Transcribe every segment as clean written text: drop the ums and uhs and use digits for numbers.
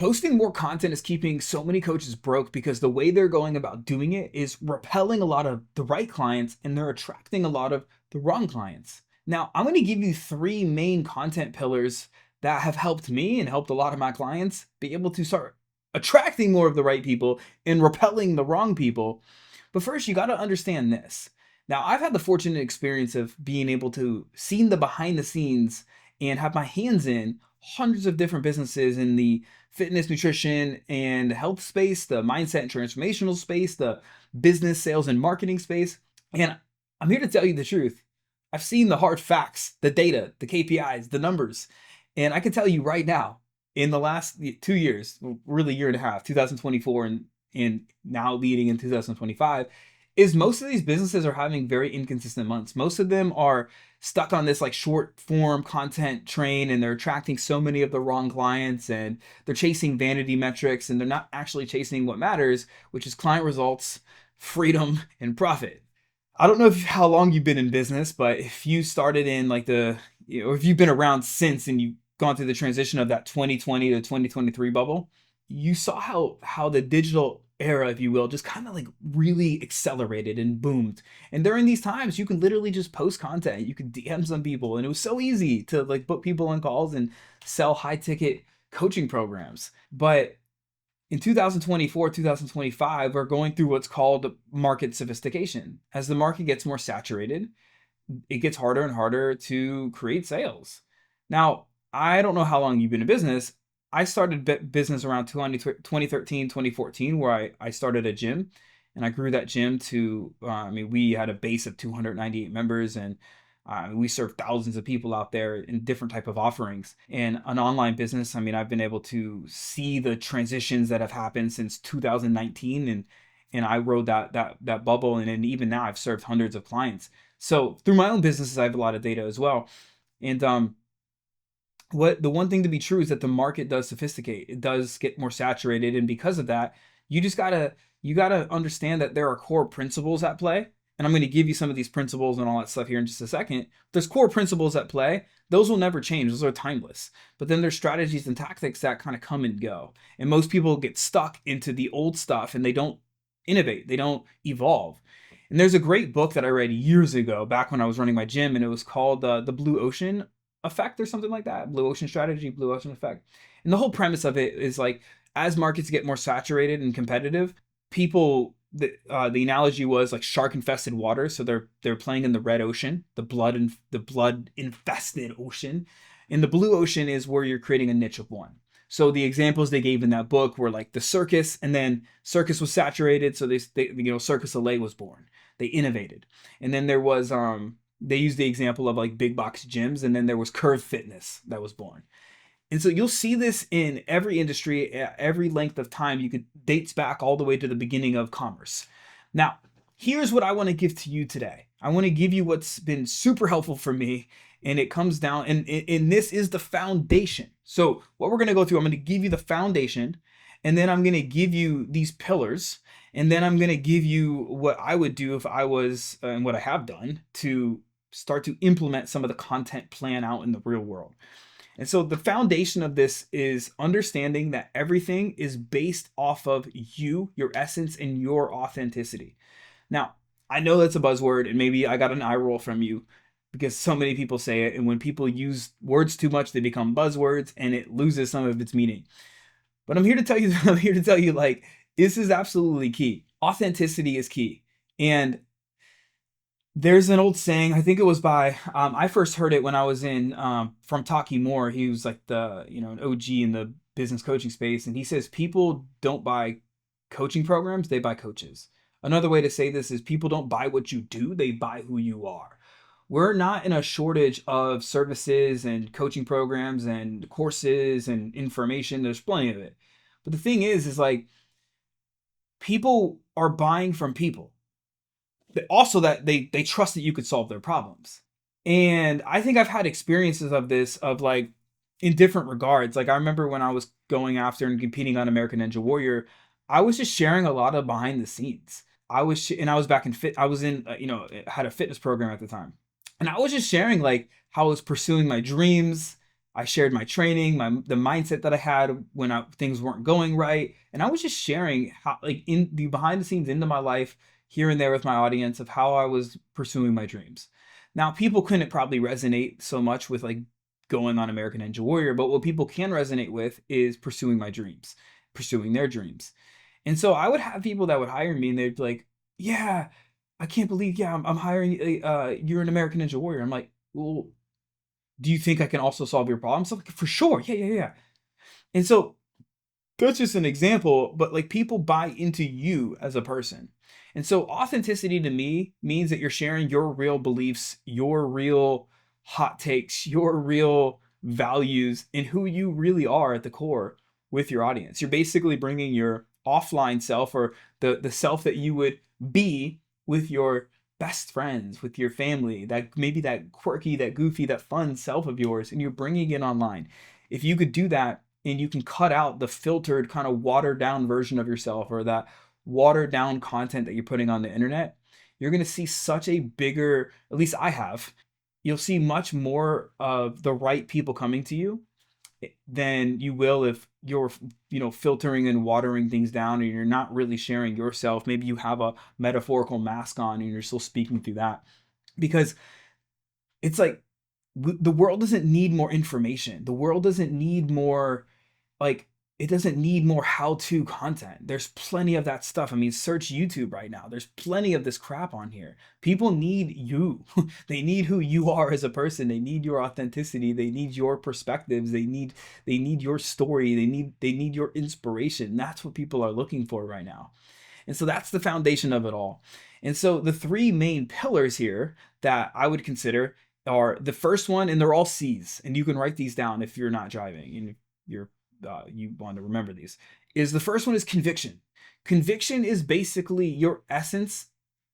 Posting more content is keeping so many coaches broke because the way they're going about doing it is repelling a lot of the right clients and they're attracting a lot of the wrong clients. Now, I'm going to give you three main content pillars that have helped me and helped a lot of my clients be able to start attracting more of the right people and repelling the wrong people. But first, you got to understand this. Now, I've had the fortunate experience of being able to see the behind the scenes and have my hands in hundreds of different businesses in the fitness, nutrition, and health space, the mindset and transformational space, the business, sales, and marketing space. And I'm here to tell you the truth. I've seen the hard facts, the data, the KPIs, the numbers. And I can tell you right now, in the last 2 years, really year and a half, 2024 and now leading in 2025, is most of these businesses are having very inconsistent months. Most of them are stuck on this like short form content train and they're attracting so many of the wrong clients and they're chasing vanity metrics and they're not actually chasing what matters, which is client results, freedom, and profit. I don't know how long you've been in business, but if you started in like or if you've been around since and you've gone through the transition of that 2020 to 2023 bubble, you saw how the digital era, if you will, just kind of like really accelerated and boomed. And during these times, you can literally just post content. You could DM some people, and it was so easy to like book people on calls and sell high ticket coaching programs. But in 2024, 2025, we're going through what's called market sophistication. As the market gets more saturated, it gets harder and harder to create sales. Now, I don't know how long you've been in business. I started business around 2013, 2014, where I started a gym and I grew that gym to, we had a base of 298 members and we serve thousands of people out there in different type of offerings. And an online business, I've been able to see the transitions that have happened since 2019 and I rode that bubble. And then even now I've served hundreds of clients. So through my own businesses, I have a lot of data as well. And what the one thing to be true is that the market does sophisticate. It does get more saturated, and because of that, you gotta understand that there are core principles at play. And I'm going to give you some of these principles and all that stuff here in just a second. There's core principles at play. Those will never change. Those are timeless. But then there's strategies and tactics that kind of come and go. And most people get stuck into the old stuff and they don't innovate. They don't evolve. And there's a great book that I read years ago, back when I was running my gym, and it was called The Blue Ocean Effect or something like that. Blue Ocean Strategy, Blue Ocean Effect. And the whole premise of it is like, as markets get more saturated and competitive, people, the analogy was like shark infested water. So they're playing in the red ocean, the blood infested ocean. And the blue ocean is where you're creating a niche of one. So the examples they gave in that book were like the circus, and then circus was saturated, so they Circus LA was born. They innovated, and then there was they used the example of like big box gyms, and then there was Curve Fitness that was born. And so you'll see this in every industry, at every length of time. You could dates back all the way to the beginning of commerce. Now, here's what I want to give to you today. I want to give you what's been super helpful for me, and it comes down, and this is the foundation. So what we're going to go through, I'm going to give you the foundation, and then I'm going to give you these pillars, and then I'm going to give you what I would do if I was, and what I have done to start to implement some of the content plan out in the real world. And so the foundation of this is understanding that everything is based off of you, your essence, and your authenticity. Now, I know that's a buzzword, and maybe I got an eye roll from you because so many people say it. And when people use words too much, they become buzzwords and it loses some of its meaning. But I'm here to tell you, like, this is absolutely key. Authenticity is key. And there's an old saying, I think it was by, I first heard it when I was in, from Taki Moore. He was like an OG in the business coaching space. And he says, people don't buy coaching programs, they buy coaches. Another way to say this is people don't buy what you do, they buy who you are. We're not in a shortage of services and coaching programs and courses and information. There's plenty of it. But the thing is like, people are buying from people. Also that they trust that you could solve their problems. And I think I've had experiences of this, of like, in different regards. Like I remember when I was going after and competing on American Ninja Warrior, I was just sharing a lot of behind the scenes. I was back in I was in, had a fitness program at the time. And I was just sharing like how I was pursuing my dreams, I shared my training, the mindset that I had when things weren't going right, and I was just sharing how, like, in the behind the scenes into my life here and there with my audience of how I was pursuing my dreams. Now, people couldn't probably resonate so much with like going on American Ninja Warrior, but what people can resonate with is pursuing my dreams, pursuing their dreams. And so I would have people that would hire me and they'd be like, "Yeah, I can't believe, yeah, I'm hiring, you're an American Ninja Warrior." I'm like, "Well, do you think I can also solve your problems?" I'm like, "For sure. Yeah, yeah, yeah." And so that's just an example, but like people buy into you as a person. And so authenticity to me means that you're sharing your real beliefs, your real hot takes, your real values, and who you really are at the core with your audience. You're basically bringing your offline self, or the self that you would be with your best friends, with your family, that maybe that quirky, that goofy, that fun self of yours, and you're bringing it online. If you could do that, and you can cut out the filtered, kind of watered down version of yourself, or that watered down content that you're putting on the internet, you're going to see such a bigger, at least I have, you'll see much more of the right people coming to you than you will if you're, filtering and watering things down and you're not really sharing yourself. Maybe you have a metaphorical mask on and you're still speaking through that, because it's like the world doesn't need more information. The world doesn't need more, like, it doesn't need more how-to content. There's plenty of that stuff. I mean, search YouTube right now. There's plenty of this crap on here. People need you. They need who you are as a person. They need your authenticity. They need your perspectives. They need your story. They need your inspiration. That's what people are looking for right now. And so that's the foundation of it all. And so the three main pillars here that I would consider are the first one, and they're all C's, and you can write these down if you're not driving and if you want to remember these. Is the first one is conviction. Conviction is basically your essence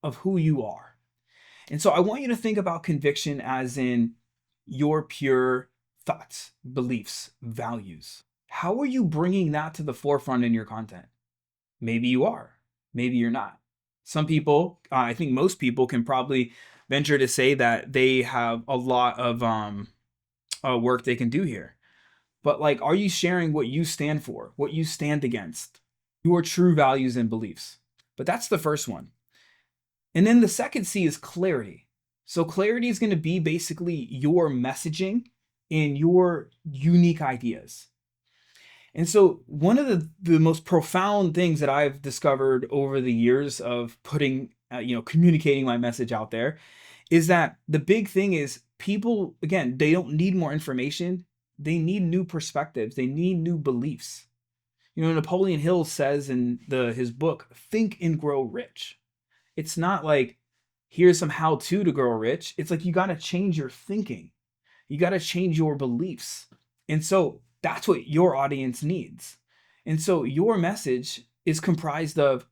of who you are. And so I want you to think about conviction as in your pure thoughts, beliefs, values. How are you bringing that to the forefront in your content? Maybe you are, maybe you're not. Some people, I think most people can probably venture to say that they have a lot of work they can do here. But like, are you sharing what you stand for, what you stand against, your true values and beliefs? But that's the first one. And then the second C is clarity. So clarity is going to be basically your messaging and your unique ideas. And so one of the most profound things that I've discovered over the years of putting, communicating my message out there, is that the big thing is people, again, they don't need more information. They need new perspectives. They need new beliefs. Napoleon Hill says in his book, "Think and Grow Rich." It's not like, here's some how-to to grow rich. It's like, you got to change your thinking. You got to change your beliefs. And so that's what your audience needs. And so your message is comprised of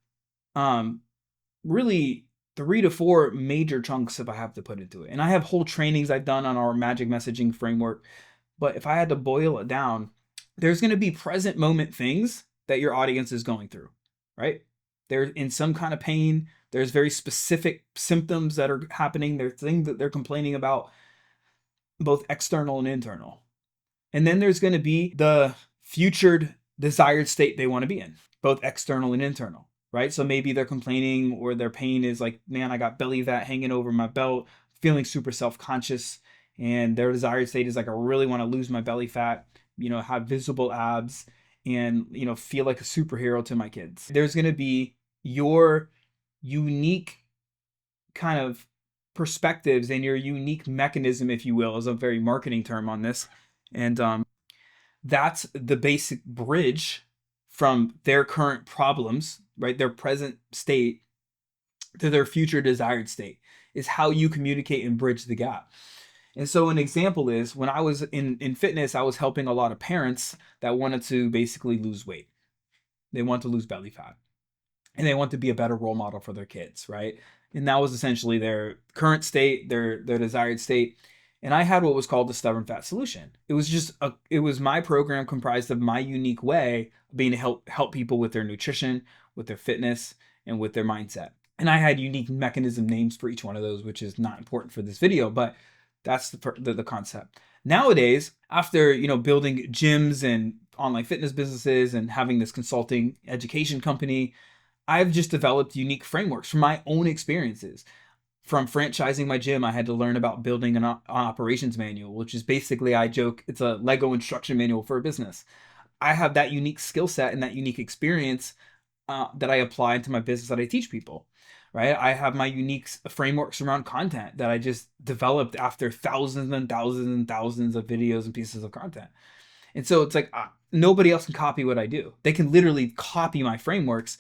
really 3 to 4 major chunks, if I have to put into it. And I have whole trainings I've done on our magic messaging framework. But if I had to boil it down, there's going to be present moment things that your audience is going through, right? They're in some kind of pain. There's very specific symptoms that are happening. There's things that they're complaining about, both external and internal. And then there's going to be the future desired state they want to be in, both external and internal, right? So maybe they're complaining, or their pain is like, man, I got belly fat hanging over my belt, feeling super self-conscious. And their desired state is like, I really want to lose my belly fat, have visible abs, and, feel like a superhero to my kids. There's going to be your unique kind of perspectives and your unique mechanism, if you will, is a very marketing term on this. And that's the basic bridge from their current problems, right? Their present state to their future desired state, is how you communicate and bridge the gap. And so an example is, when I was in fitness, I was helping a lot of parents that wanted to basically lose weight. They want to lose belly fat, and they want to be a better role model for their kids, right? And that was essentially their current state, their desired state. And I had what was called the stubborn fat solution. It was my program comprised of my unique way of being to help people with their nutrition, with their fitness, and with their mindset. And I had unique mechanism names for each one of those, which is not important for this video, but that's the concept. Nowadays, after, building gyms and online fitness businesses and having this consulting education company, I've just developed unique frameworks from my own experiences. From franchising my gym, I had to learn about building an operations manual, which is basically, I joke, it's a Lego instruction manual for a business. I have that unique skill set and that unique experience that I apply into my business that I teach people, right? I have my unique frameworks around content that I just developed after thousands and thousands and thousands of videos and pieces of content. And so it's like nobody else can copy what I do. They can literally copy my frameworks,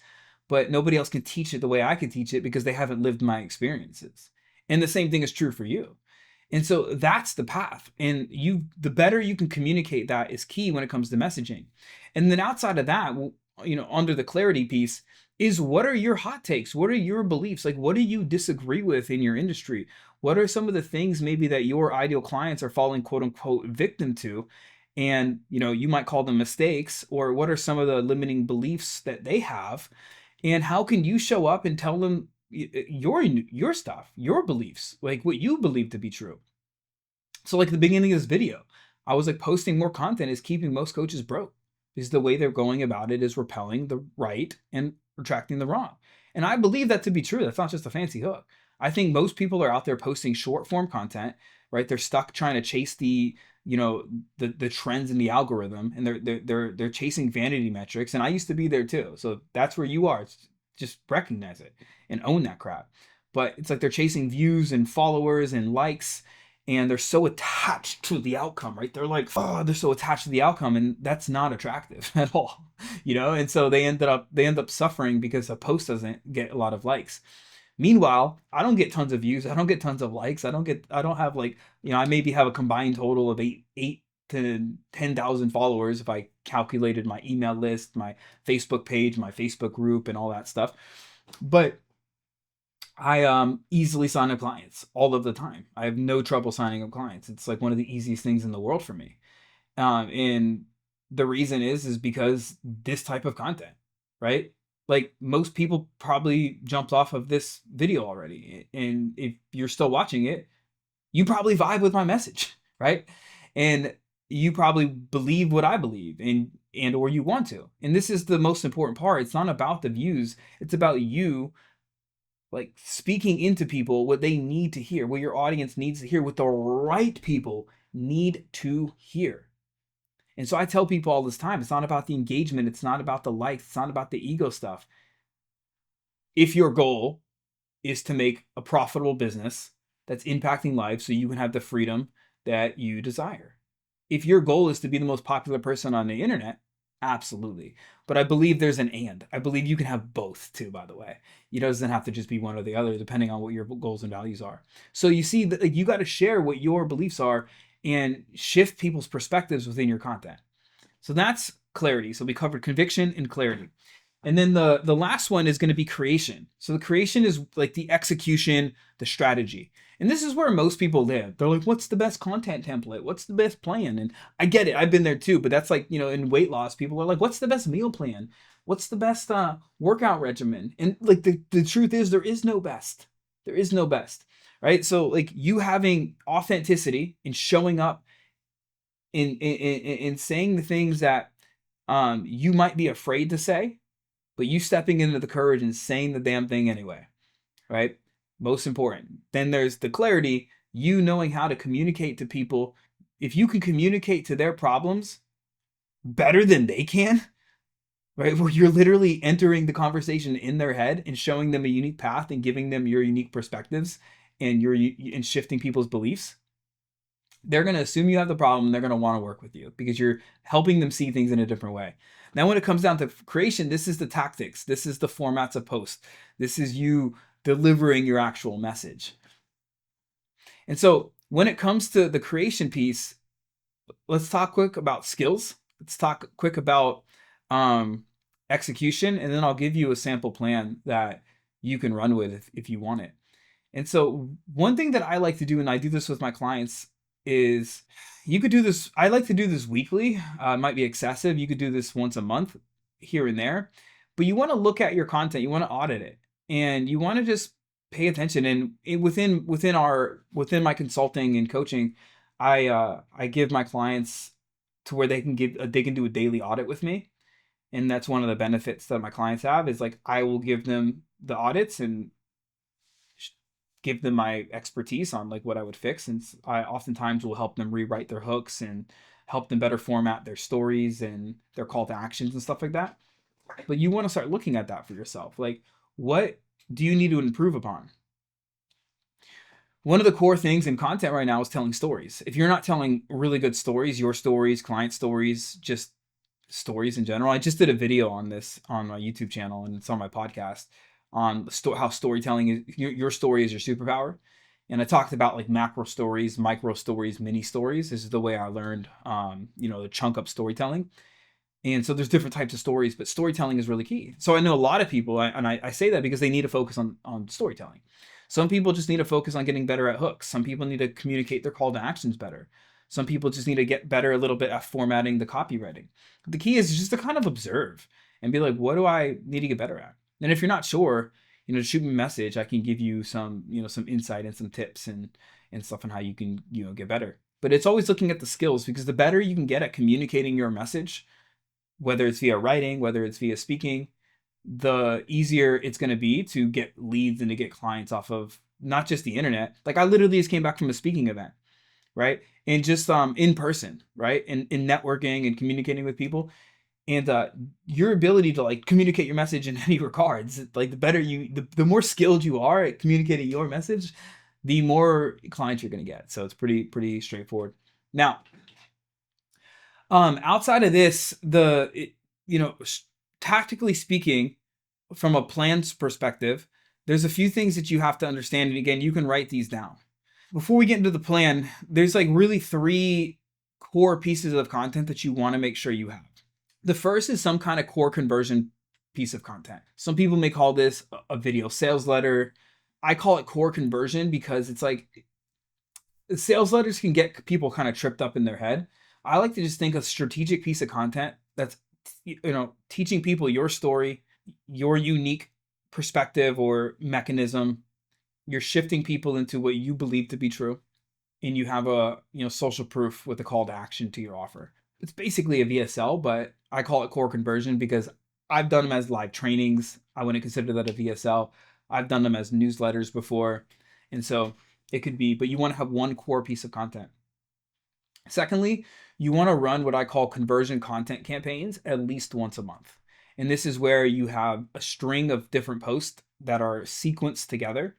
but nobody else can teach it the way I can teach it because they haven't lived my experiences. And the same thing is true for you. And so that's the path. And the better you can communicate that is key when it comes to messaging. And then outside of that, under the clarity piece is, what are your hot takes? What are your beliefs? Like, what do you disagree with in your industry? What are some of the things maybe that your ideal clients are falling quote unquote victim to? And, you might call them mistakes, or what are some of the limiting beliefs that they have? And how can you show up and tell them your stuff, your beliefs, like what you believe to be true? So like the beginning of this video, I was like, posting more content is keeping most coaches broke, because the way they're going about it is repelling the right and retracting the wrong. And I believe that to be true. That's not just a fancy hook. I think most people are out there posting short form content, right? They're stuck trying to chase the trends in the algorithm, and they're chasing vanity metrics. And I used to be there too. So that's where you are. It's just recognize it and own that crap. But it's like they're chasing views and followers and likes, and they're so attached to the outcome, right? They're like, oh, they're so attached to the outcome, and that's not attractive at all, And so they end up suffering because a post doesn't get a lot of likes. Meanwhile, I don't get tons of views. I don't get tons of likes. I don't have like, I maybe have a combined total of eight to 10,000 followers if I calculated my email list, my Facebook page, my Facebook group, and all that stuff. But I easily sign up clients all of the time. I have no trouble signing up clients. It's like one of the easiest things in the world for me. And the reason is because this type of content, right? Like most people probably jumped off of this video already. And if you're still watching it, you probably vibe with my message, right? And you probably believe what I believe, and or you want to. And this is the most important part. It's not about the views. It's about you, like, speaking into people what they need to hear, what your audience needs to hear, what the right people need to hear. And so I tell people all this time, it's not about the engagement, it's not about the likes, it's not about the ego stuff. If your goal is to make a profitable business that's impacting lives so you can have the freedom that you desire. If your goal is to be the most popular person on the internet, absolutely. But I believe there's an and. I believe you can have both too, by the way. It doesn't have to just be one or the other, depending on what your goals and values are. So you see that, like, you got to share what your beliefs are and shift people's perspectives within your content. So that's clarity. So we covered conviction and clarity. And then the last one is going to be creation. So the creation is like the execution, the strategy. And this is where most people live. They're like, what's the best content template? What's the best plan? And I get it. I've been there too. But that's like, in weight loss, people are like, what's the best meal plan? What's the best workout regimen? And like the truth is, there is no best. There is no best, right? So like, you having authenticity and showing up in saying the things that you might be afraid to say, but you stepping into the courage and saying the damn thing anyway, right? Most important. Then there's the clarity, you knowing how to communicate to people. If you can communicate to their problems better than they can, right? Where you're literally entering the conversation in their head and showing them a unique path and giving them your unique perspectives and shifting people's beliefs, they're going to assume you have the problem. They're going to want to work with you because you're helping them see things in a different way. Now, when it comes down to creation, this is the tactics. This is the formats of posts. This is you delivering your actual message. And so when it comes to the creation piece, let's talk quick about skills. Let's talk quick about execution, and then I'll give you a sample plan that you can run with if you want it. And so one thing that I like to do, and I do this with my clients, is you could do this. I like to do this weekly. It might be excessive. You could do this once a month here and there, but you want to look at your content. You want to audit it, and you want to just pay attention. And within my consulting and coaching, I give my clients to where they can do a daily audit with me, and that's one of the benefits that my clients have is like I will give them the audits and give them my expertise on like what I would fix, and I oftentimes will help them rewrite their hooks and help them better format their stories and their call to actions and stuff like that. But you want to start looking at that for yourself. Like, what do you need to improve upon? One of the core things in content right now is telling stories. If you're not telling really good stories, your stories, client stories, just stories in general. I just did a video on this on my YouTube channel and it's on my podcast on how storytelling is your story is your superpower. And I talked about like macro stories, micro stories, mini stories. This is the way I learned, the chunk up storytelling. And so there's different types of stories, but storytelling is really key. So I know a lot of people, and I say that because they need to focus on storytelling. Some people just need to focus on getting better at hooks. Some people need to communicate their call to actions better. Some people just need to get better a little bit at formatting the copywriting. The key is just to kind of observe and be like, what do I need to get better at? And if you're not sure, shoot me a message. I can give you some insight and some tips and stuff on how you can, get better. But it's always looking at the skills, because the better you can get at communicating your message, whether it's via writing, whether it's via speaking, the easier it's going to be to get leads and to get clients off of not just the internet. Like I literally just came back from a speaking event, right? And just in person, right? And in networking and communicating with people. And your ability to like communicate your message in any regards, like the more skilled you are at communicating your message, the more clients you're going to get. So it's pretty straightforward. Now, outside of this, tactically speaking, from a plan's perspective, there's a few things that you have to understand. And again, you can write these down. Before we get into the plan, there's like really three core pieces of content that you want to make sure you have. The first is some kind of core conversion piece of content. Some people may call this a video sales letter. I call it core conversion because it's like sales letters can get people kind of tripped up in their head. I like to just think a strategic piece of content that's, teaching people your story, your unique perspective or mechanism. You're shifting people into what you believe to be true, and you have a social proof with a call to action to your offer. It's basically a VSL, but I call it core conversion because I've done them as live trainings. I wouldn't consider that a VSL. I've done them as newsletters before, and so it could be, but you want to have one core piece of content. Secondly, you want to run what I call conversion content campaigns at least once a month. And this is where you have a string of different posts that are sequenced together,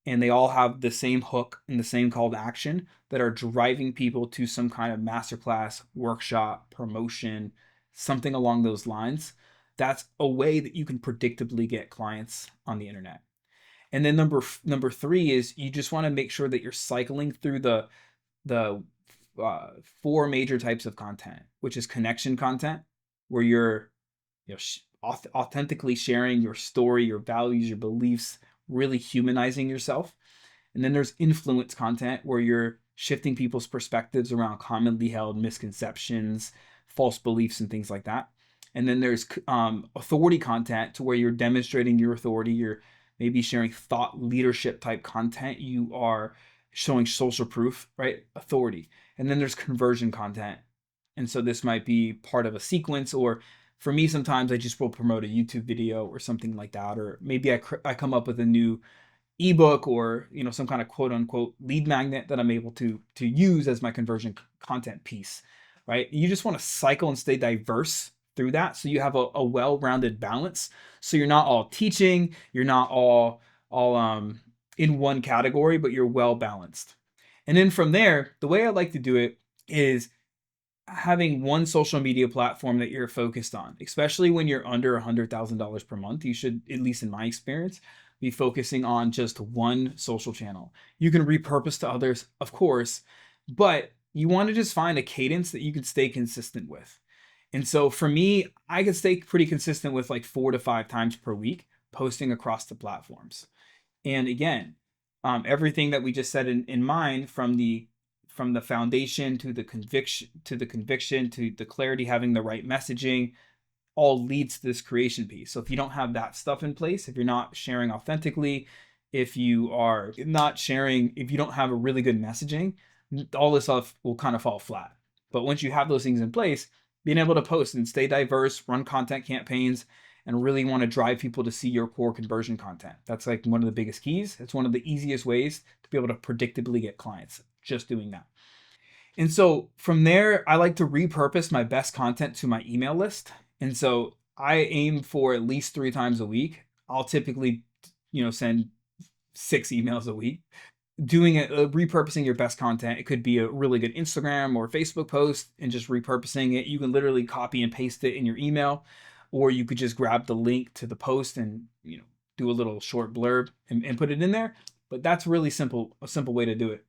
and they all have the same hook and the same call to action that are driving people to some kind of masterclass, workshop, promotion, something along those lines. That's a way that you can predictably get clients on the internet. And then number three is you just want to make sure that you're cycling through the four major types of content, which is connection content, where you're authentically sharing your story, your values, your beliefs, really humanizing yourself. And then there's influence content, where you're shifting people's perspectives around commonly held misconceptions, false beliefs, and things like that. And then there's authority content, to where you're demonstrating your authority. You're maybe sharing thought leadership type content. You are showing social proof, right? Authority. And then there's conversion content. And so this might be part of a sequence, or for me, sometimes I just will promote a YouTube video or something like that. Or maybe I come up with a new ebook or, some kind of quote unquote lead magnet that I'm able to use as my conversion content piece, right? You just want to cycle and stay diverse through that, so you have a well-rounded balance. So you're not all teaching, you're not all in one category, but you're well balanced. And then from there, the way I like to do it is having one social media platform that you're focused on. Especially when you're under $100,000 per month, you should, at least in my experience, be focusing on just one social channel. You can repurpose to others, of course, but you want to just find a cadence that you can stay consistent with. And so for me, I can stay pretty consistent with like 4 to 5 times per week posting across the platforms. And again, everything that we just said in mind, from the foundation to the conviction to the clarity, having the right messaging, all leads to this creation piece. So if you don't have that stuff in place, if you're not sharing authentically, if you don't have a really good messaging, all this stuff will kind of fall flat. But once you have those things in place, being able to post and stay diverse, run content campaigns, and really want to drive people to see your core conversion content. That's like one of the biggest keys. It's one of the easiest ways to be able to predictably get clients, just doing that. And so from there, I like to repurpose my best content to my email list. And so I aim for at least 3 times a week. I'll typically, send 6 emails a week. Doing it, repurposing your best content. It could be a really good Instagram or Facebook post and just repurposing it. You can literally copy and paste it in your email, or you could just grab the link to the post and, do a little short blurb and put it in there. But that's really simple, a simple way to do it.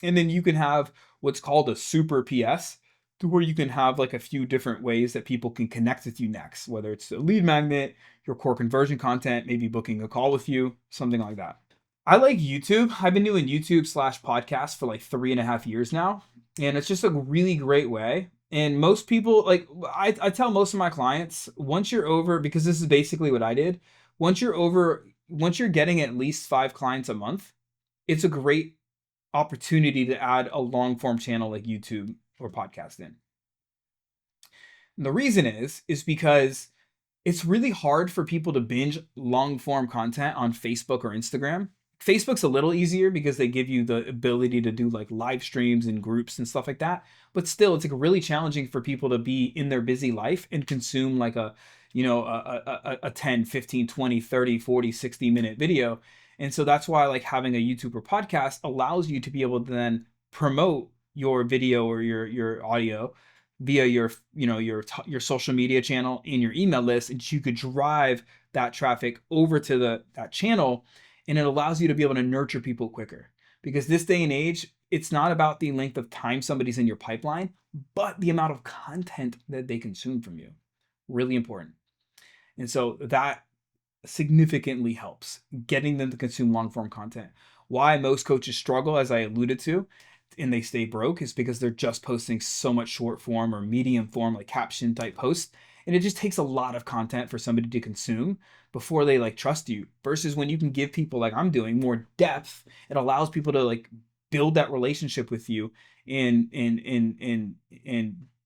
And then you can have what's called a super PS, to where you can have like a few different ways that people can connect with you next, whether it's a lead magnet, your core conversion content, maybe booking a call with you, something like that. I like YouTube. I've been doing YouTube/podcast for like 3.5 years now. And it's just a really great way. And most people, like I tell most of my clients, once you're over, because this is basically what I did, once you're getting at least 5 clients a month, it's a great opportunity to add a long form channel like YouTube or podcast in. And the reason is because it's really hard for people to binge long form content on Facebook or Instagram. Facebook's a little easier because they give you the ability to do like live streams and groups and stuff like that. But still, it's like really challenging for people to be in their busy life and consume like a 10, 15, 20, 30, 40, 60 minute video. And so that's why like having a YouTube or podcast allows you to be able to then promote your video or your audio via your social media channel and your email list, and you could drive that traffic over to that channel. And it allows you to be able to nurture people quicker, because this day and age, it's not about the length of time somebody's in your pipeline, but the amount of content that they consume from you. Really important. And so that significantly helps getting them to consume long form content. Why most coaches struggle, as I alluded to, and they stay broke, is because they're just posting so much short form or medium form, like caption type posts. And it just takes a lot of content for somebody to consume before they like trust you. Versus when you can give people, like I'm doing, more depth, it allows people to like build that relationship with you and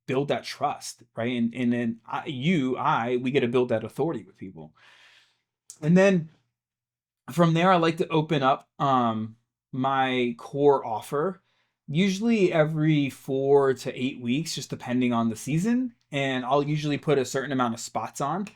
build that trust, right? And then we get to build that authority with people. And then from there, I like to open up my core offer, usually every 4 to 8 weeks, just depending on the season. And I'll usually put a certain amount of spots on,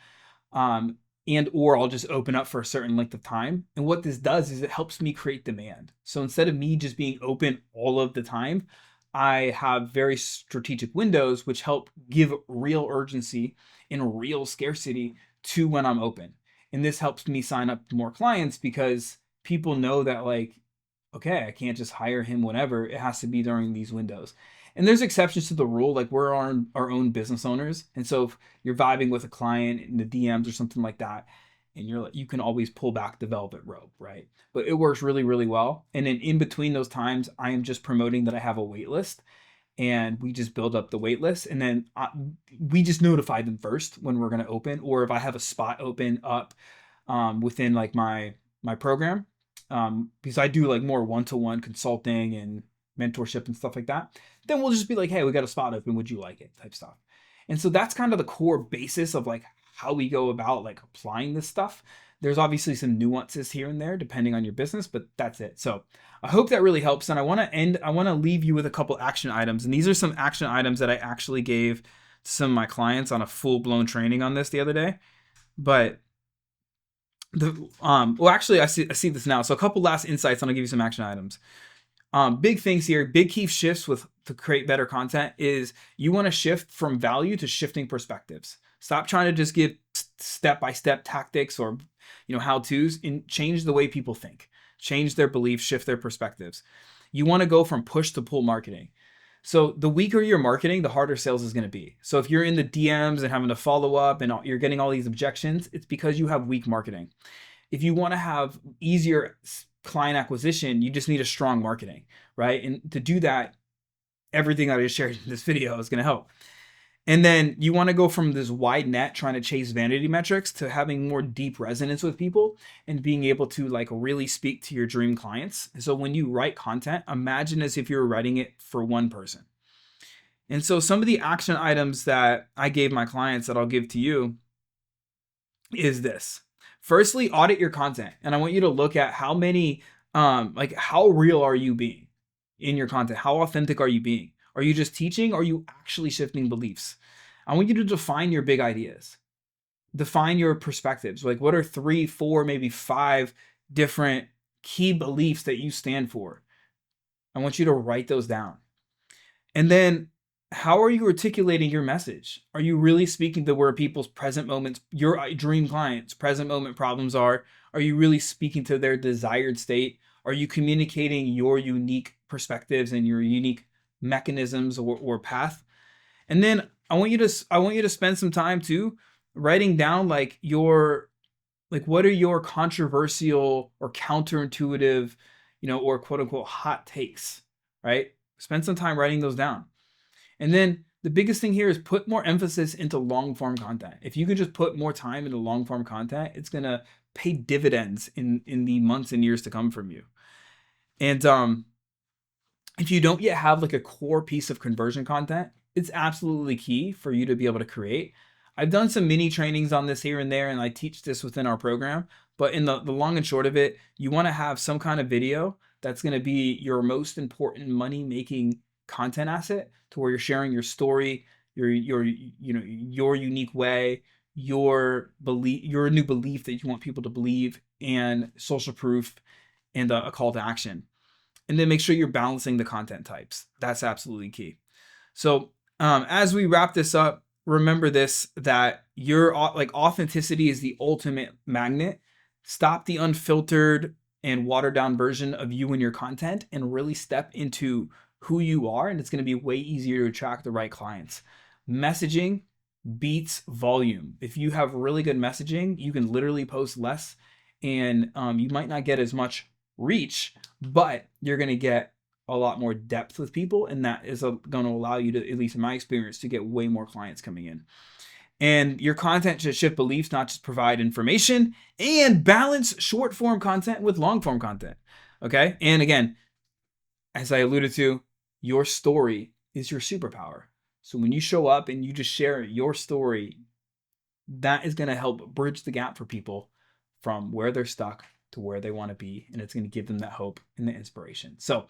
or I'll just open up for a certain length of time. And what this does is it helps me create demand. So instead of me just being open all of the time, I have very strategic windows which help give real urgency and real scarcity to when I'm open. And this helps me sign up more clients, because people know that like, okay, I can't just hire him whenever. It has to be during these windows. And there's exceptions to the rule. Like we're our own business owners. And so if you're vibing with a client in the DMs or something like that, and you can always pull back the velvet rope, right? But it works really, really well. And then in between those times, I am just promoting that I have a wait list, and we just build up the wait list, and then we just notify them first when we're going to open, or if I have a spot open up within like my program, because I do like more one-to-one consulting and mentorship and stuff like that, then we'll just be like, hey, we got a spot open, would you like it, type stuff. And so that's kind of the core basis of like how we go about like applying this stuff. There's obviously some nuances here and there depending on your business, but that's it. So I hope that really helps. And I want to leave you with a couple action items. And these are some action items that I actually gave to some of my clients on a full-blown training on this the other day. But actually I see this now. So a couple last insights, and I'll give you some action items. Big things here, big key shifts to create better content is you want to shift from value to shifting perspectives. Stop trying to just give step-by-step tactics or how-tos, and change the way people think. Change their beliefs, shift their perspectives. You want to go from push to pull marketing. So the weaker your marketing, the harder sales is going to be. So if you're in the DMs and having to follow up and you're getting all these objections, it's because you have weak marketing. If you want to have easier client acquisition, you just need a strong marketing, right? And to do that, everything that I just shared in this video is going to help. And then you want to go from this wide net trying to chase vanity metrics to having more deep resonance with people and being able to like really speak to your dream clients. So when you write content, imagine as if you're writing it for one person. And so some of the action items that I gave my clients that I'll give to you is this. Firstly, audit your content. And I want you to look at how many, like how real are you being in your content? How authentic are you being? Are you just teaching? Or are you actually shifting beliefs? I want you to define your big ideas. Define your perspectives. Like what are 3, 4, maybe 5 different key beliefs that you stand for? I want you to write those down. And then how are you articulating your message? Are you really speaking to where people's present moments, your dream clients' present moment problems are? Are you really speaking to their desired state? Are you communicating your unique perspectives and your unique mechanisms or path? And then I want you to spend some time too writing down like what are your controversial or counterintuitive, or quote unquote hot takes, right? Spend some time writing those down. And then the biggest thing here is put more emphasis into long form content. If you could just put more time into long form content, it's going to pay dividends in the months and years to come from you. And if you don't yet have like a core piece of conversion content, it's absolutely key for you to be able to create. I've done some mini trainings on this here and there, and I teach this within our program. But in the long and short of it, you want to have some kind of video that's going to be your most important money making content asset, to where you're sharing your story, your unique way, your belief, your new belief that you want people to believe, and social proof, and a call to action. And then make sure you're balancing the content types. That's absolutely key. So as we wrap this up, remember this, that your authenticity is the ultimate magnet. Stop the unfiltered and watered down version of you and your content and really step into who you are, and it's going to be way easier to attract the right clients. Messaging beats volume. If you have really good messaging, you can literally post less, and you might not get as much reach, but you're going to get a lot more depth with people, and that is going to allow you to, at least in my experience, to get way more clients coming in. And your content should shift beliefs, not just provide information, and balance short form content with long form content. Okay. And again, as I alluded to, your story is your superpower. So when you show up and you just share your story, that is going to help bridge the gap for people from where they're stuck to where they want to be. And it's going to give them that hope and the inspiration. So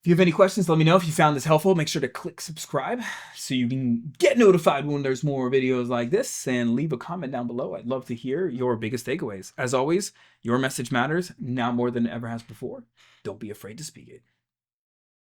if you have any questions, let me know. If you found this helpful, make sure to click subscribe so you can get notified when there's more videos like this, and leave a comment down below. I'd love to hear your biggest takeaways. As always, your message matters now more than it ever has before. Don't be afraid to speak it.